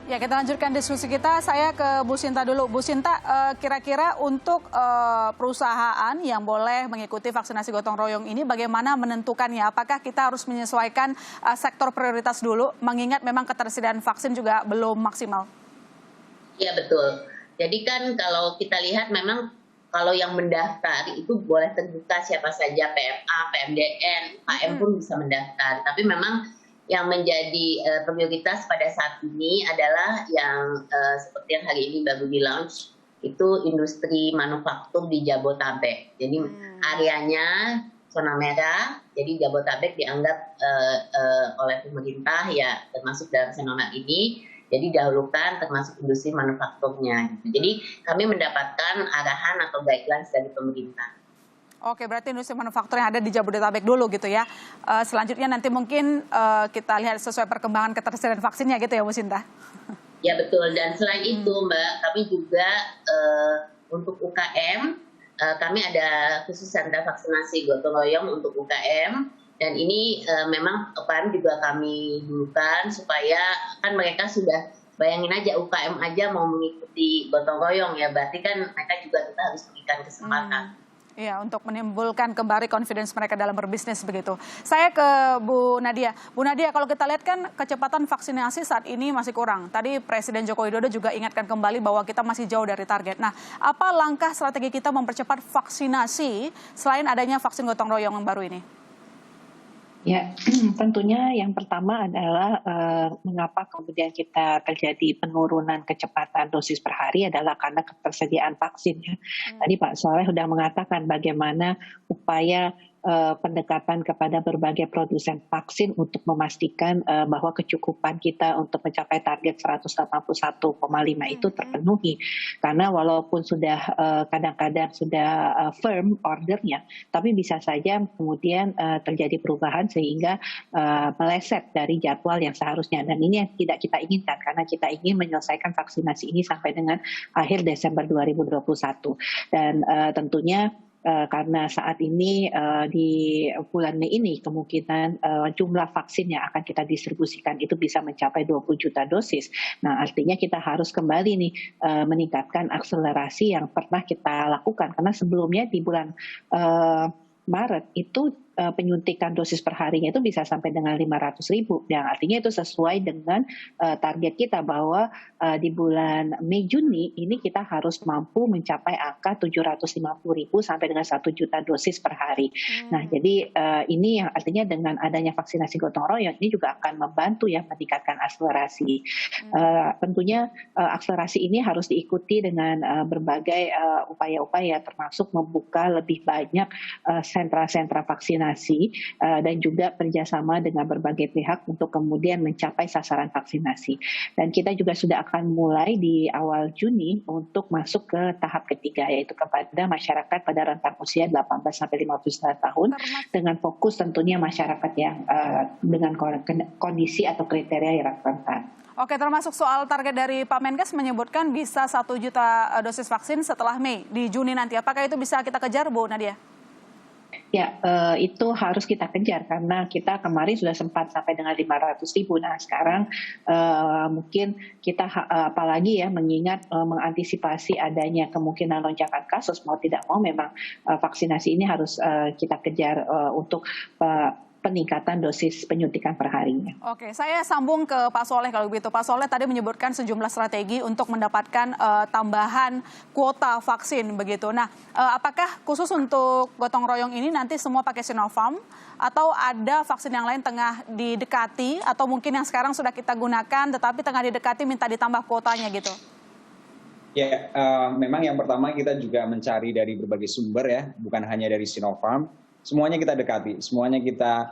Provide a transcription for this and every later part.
Ya, kita lanjutkan diskusi kita. Saya ke Bu Sinta dulu. Bu Sinta, kira-kira untuk perusahaan yang boleh mengikuti vaksinasi gotong royong ini, bagaimana menentukannya? Apakah kita harus menyesuaikan sektor prioritas dulu, mengingat memang ketersediaan vaksin juga belum maksimal? Iya betul. Jadi kan kalau kita lihat memang kalau yang mendaftar itu boleh terbuka siapa saja, PMA, PMDN, UKM pun bisa mendaftar. Tapi memang yang menjadi prioritas pada saat ini adalah yang seperti yang hari ini baru di-launch, itu industri manufaktur di Jabotabek. Jadi areanya zona merah, jadi Jabotabek dianggap oleh pemerintah ya termasuk dalam zona ini, jadi dahulukan termasuk industri manufakturnya. Jadi kami mendapatkan arahan atau guidelines dari pemerintah. Oke, berarti industri manufaktur yang ada di Jabodetabek dulu gitu ya. Selanjutnya nanti mungkin kita lihat sesuai perkembangan ketersediaan vaksinnya gitu ya, Bu Sinta. Ya betul, dan selain itu Mbak, kami juga untuk UKM, kami ada khusus sentra vaksinasi gotong royong untuk UKM, dan ini memang UKM juga kami dulukan supaya kan mereka sudah, bayangin aja UKM aja mau mengikuti gotong royong ya, berarti kan mereka juga kita harus berikan kesempatan. Iya, untuk menimbulkan kembali confidence mereka dalam berbisnis begitu. Saya ke Bu Nadia. Bu Nadia, kalau kita lihat kan kecepatan vaksinasi saat ini masih kurang. Tadi Presiden Joko Widodo juga ingatkan kembali bahwa kita masih jauh dari target. Nah, apa langkah strategi kita mempercepat vaksinasi selain adanya vaksin gotong royong yang baru ini? Ya, tentunya yang pertama adalah mengapa kemudian kita terjadi penurunan kecepatan dosis per hari adalah karena ketersediaan vaksin. Ya. Tadi Pak Soleh sudah mengatakan bagaimana upaya pendekatan kepada berbagai produsen vaksin untuk memastikan bahwa kecukupan kita untuk mencapai target 181,5 itu terpenuhi. Karena walaupun sudah kadang-kadang sudah firm ordernya, tapi bisa saja kemudian terjadi perubahan sehingga meleset dari jadwal yang seharusnya. Dan ini yang tidak kita inginkan karena kita ingin menyelesaikan vaksinasi ini sampai dengan akhir Desember 2021. Dan tentunya karena saat ini di bulan Mei ini kemungkinan jumlah vaksin yang akan kita distribusikan itu bisa mencapai 20 juta dosis. Nah, artinya kita harus kembali nih meningkatkan akselerasi yang pernah kita lakukan karena sebelumnya di bulan Maret itu penyuntikan dosis per harinya itu bisa sampai dengan 500.000. Yang artinya itu sesuai dengan target kita bahwa di bulan Mei Juni ini kita harus mampu mencapai angka 750.000 sampai dengan 1 juta dosis per hari. Nah, jadi ini yang artinya dengan adanya vaksinasi gotong royong ini juga akan membantu ya meningkatkan akselerasi. Tentunya akselerasi ini harus diikuti dengan berbagai upaya-upaya termasuk membuka lebih banyak sentra-sentra vaksinasi dan juga kerjasama dengan berbagai pihak untuk kemudian mencapai sasaran vaksinasi. Dan kita juga sudah akan mulai di awal Juni untuk masuk ke tahap ketiga, yaitu kepada masyarakat pada rentang usia 18 sampai 59 tahun dengan fokus tentunya masyarakat yang dengan kondisi atau kriteria yang rentan. Oke, termasuk soal target dari Pak Menkes menyebutkan bisa 1 juta dosis vaksin setelah Mei di Juni nanti. Apakah itu bisa kita kejar, Bu Nadia? Ya, itu harus kita kejar karena kita kemarin sudah sempat sampai dengan 500.000. Nah, sekarang mungkin kita apalagi ya mengingat mengantisipasi adanya kemungkinan lonjakan kasus, mau tidak mau memang vaksinasi ini harus kita kejar untuk peningkatan dosis penyuntikan per harinya. Oke, saya sambung ke Pak Soleh kalau begitu. Pak Soleh tadi menyebutkan sejumlah strategi untuk mendapatkan tambahan kuota vaksin begitu. Nah, apakah khusus untuk gotong royong ini nanti semua pakai Sinopharm atau ada vaksin yang lain tengah didekati atau mungkin yang sekarang sudah kita gunakan tetapi tengah didekati minta ditambah kuotanya gitu? Ya, memang yang pertama kita juga mencari dari berbagai sumber ya, bukan hanya dari Sinopharm. Semuanya kita dekati, semuanya kita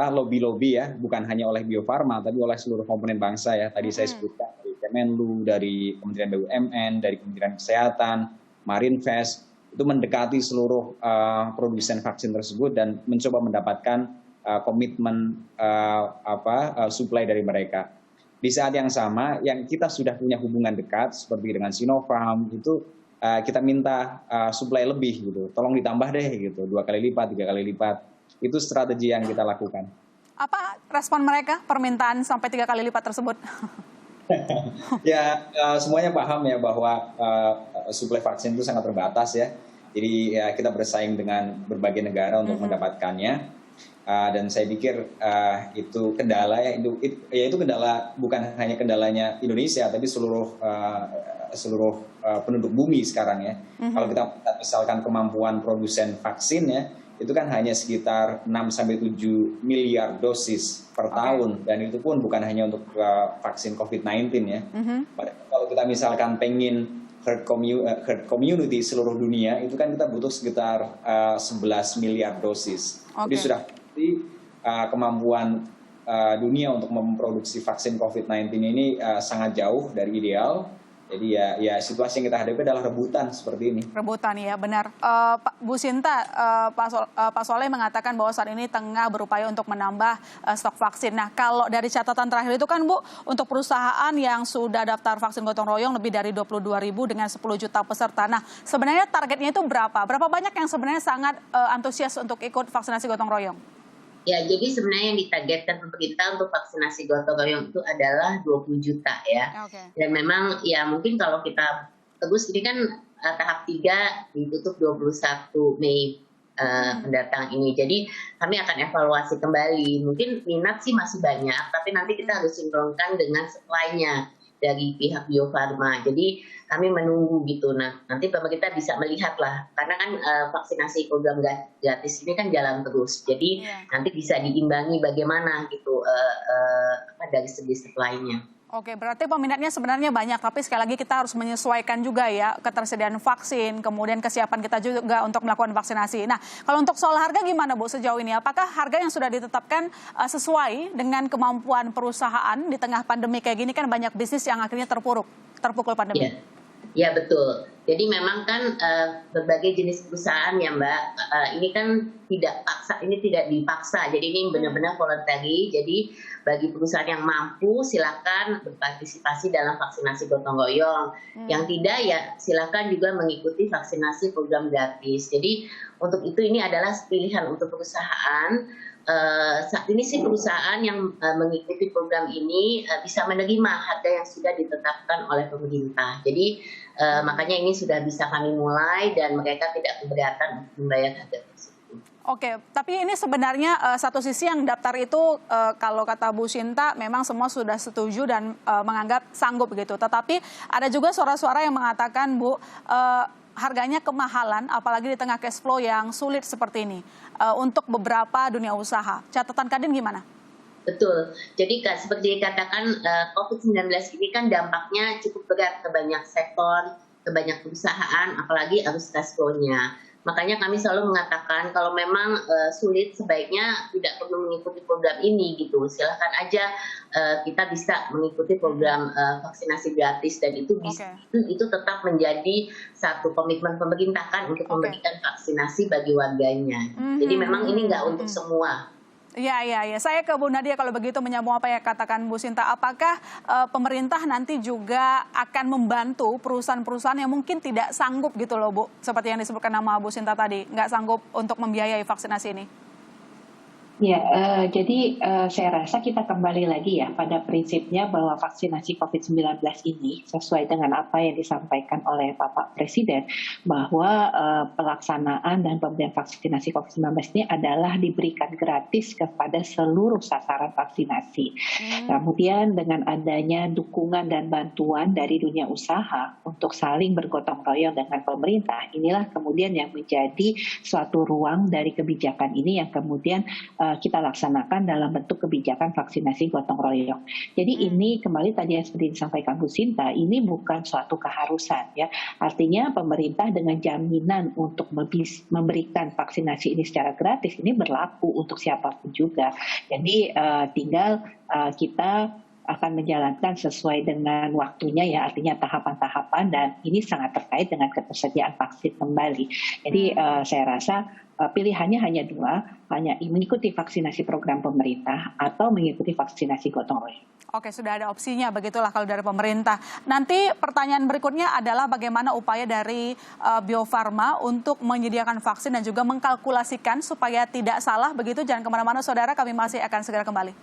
lobby ya, bukan hanya oleh Bio Farma, tapi oleh seluruh komponen bangsa ya. Tadi saya sebutkan dari Kemenlu, dari Kementerian BUMN, dari Kementerian Kesehatan, Marinvest, itu mendekati seluruh produsen vaksin tersebut dan mencoba mendapatkan komitmen supply dari mereka. Di saat yang sama, yang kita sudah punya hubungan dekat seperti dengan Sinopharm itu kita minta suplai lebih gitu, tolong ditambah deh gitu, 2 kali lipat, 3 kali lipat. Itu strategi yang kita lakukan. Apa respon mereka permintaan sampai 3 kali lipat tersebut? Ya, semuanya paham ya bahwa suplai vaksin itu sangat terbatas ya. Jadi ya, kita bersaing dengan berbagai negara untuk mendapatkannya. Dan saya pikir itu kendala ya, itu kendala bukan hanya kendalanya Indonesia, tapi seluruh penduduk bumi sekarang ya. Kalau kita misalkan kemampuan produsen vaksin ya, itu kan hanya sekitar 6-7 miliar dosis per tahun, dan itu pun bukan hanya untuk vaksin COVID-19 ya. Padahal kalau kita misalkan pengen herd community seluruh dunia, itu kan kita butuh sekitar 11 miliar dosis. Jadi sudah pasti kemampuan dunia untuk memproduksi vaksin COVID-19 ini sangat jauh dari ideal. Jadi ya situasi yang kita hadapi adalah rebutan seperti ini. Rebutan ya, benar. Bu Sinta, Pak Soleh mengatakan bahwa saat ini tengah berupaya untuk menambah stok vaksin. Nah, kalau dari catatan terakhir itu kan Bu, untuk perusahaan yang sudah daftar vaksin gotong royong lebih dari 22.000 dengan 10 juta peserta. Nah, sebenarnya targetnya itu berapa? Berapa banyak yang sebenarnya sangat antusias untuk ikut vaksinasi gotong royong? Ya, jadi sebenarnya yang ditargetkan pemerintah untuk vaksinasi gotong royong itu adalah 20 juta ya. Dan memang ya mungkin kalau kita terus, ini kan tahap 3 ditutup 21 Mei mendatang ini. Jadi kami akan evaluasi kembali. Mungkin minat sih masih banyak, tapi nanti kita harus sinkronkan dengan supply-nya dari pihak Bio Farma. Jadi kami menunggu gitu. Nah, nanti pemerintah bisa melihat lah, karena kan vaksinasi program gratis ini kan jalan terus. Jadi nanti bisa diimbangi bagaimana gitu dari segi supply-nya. Oke, berarti peminatnya sebenarnya banyak, tapi sekali lagi kita harus menyesuaikan juga ya ketersediaan vaksin, kemudian kesiapan kita juga untuk melakukan vaksinasi. Nah, kalau untuk soal harga gimana Bu sejauh ini? Apakah harga yang sudah ditetapkan sesuai dengan kemampuan perusahaan di tengah pandemi kayak gini, kan banyak bisnis yang akhirnya terpukul pandemi? Ya betul. Jadi memang kan berbagai jenis perusahaan ya Mbak, ini kan tidak dipaksa. Jadi ini benar-benar voluntary. Jadi bagi perusahaan yang mampu silakan berpartisipasi dalam vaksinasi gotong royong. Yang tidak ya silakan juga mengikuti vaksinasi program gratis. Jadi untuk itu ini adalah pilihan untuk perusahaan. Saat ini sih perusahaan yang mengikuti program ini bisa menerima harga yang sudah ditetapkan oleh pemerintah. Jadi makanya ini sudah bisa kami mulai dan mereka tidak keberatan membayar harga tersebut. Oke, tapi ini sebenarnya satu sisi yang daftar itu kalau kata Bu Sinta memang semua sudah setuju dan menganggap sanggup gitu. Tetapi ada juga suara-suara yang mengatakan Bu, harganya kemahalan, apalagi di tengah cash flow yang sulit seperti ini untuk beberapa dunia usaha. Catatan Kadin gimana? Betul. Jadi seperti dikatakan COVID-19 ini kan dampaknya cukup berat ke banyak sektor, ke banyak perusahaan, apalagi arus cash flow-nya. Makanya kami selalu mengatakan kalau memang sulit sebaiknya tidak perlu mengikuti program ini gitu. Silahkan aja kita bisa mengikuti program vaksinasi gratis dan itu tetap menjadi satu komitmen pemerintah kan untuk memberikan vaksinasi bagi warganya. Jadi memang ini nggak untuk semua. Ya. Saya ke Bu Nadia kalau begitu menyambung apa yang katakan Bu Sinta. Apakah pemerintah nanti juga akan membantu perusahaan-perusahaan yang mungkin tidak sanggup gitu loh Bu, seperti yang disebutkan nama Bu Sinta tadi, nggak sanggup untuk membiayai vaksinasi ini? Ya, jadi saya rasa kita kembali lagi ya pada prinsipnya bahwa vaksinasi COVID-19 ini sesuai dengan apa yang disampaikan oleh Bapak Presiden, bahwa pelaksanaan dan pemberian vaksinasi COVID-19 ini adalah diberikan gratis kepada seluruh sasaran vaksinasi. Kemudian dengan adanya dukungan dan bantuan dari dunia usaha untuk saling bergotong royong dengan pemerintah, inilah kemudian yang menjadi suatu ruang dari kebijakan ini yang kemudian kita laksanakan dalam bentuk kebijakan vaksinasi gotong royong. Jadi ini kembali tadi yang seperti disampaikan Bu Sinta, ini bukan suatu keharusan ya. Artinya pemerintah dengan jaminan untuk memberikan vaksinasi ini secara gratis ini berlaku untuk siapapun juga. Jadi tinggal kita akan menjalankan sesuai dengan waktunya ya, artinya tahapan-tahapan, dan ini sangat terkait dengan ketersediaan vaksin kembali. Jadi saya rasa pilihannya hanya dua, hanya mengikuti vaksinasi program pemerintah atau mengikuti vaksinasi gotong royong. Oke, sudah ada opsinya, begitulah kalau dari pemerintah. Nanti pertanyaan berikutnya adalah bagaimana upaya dari Bio Farma untuk menyediakan vaksin dan juga mengkalkulasikan supaya tidak salah begitu. Jangan kemana-mana saudara, kami masih akan segera kembali.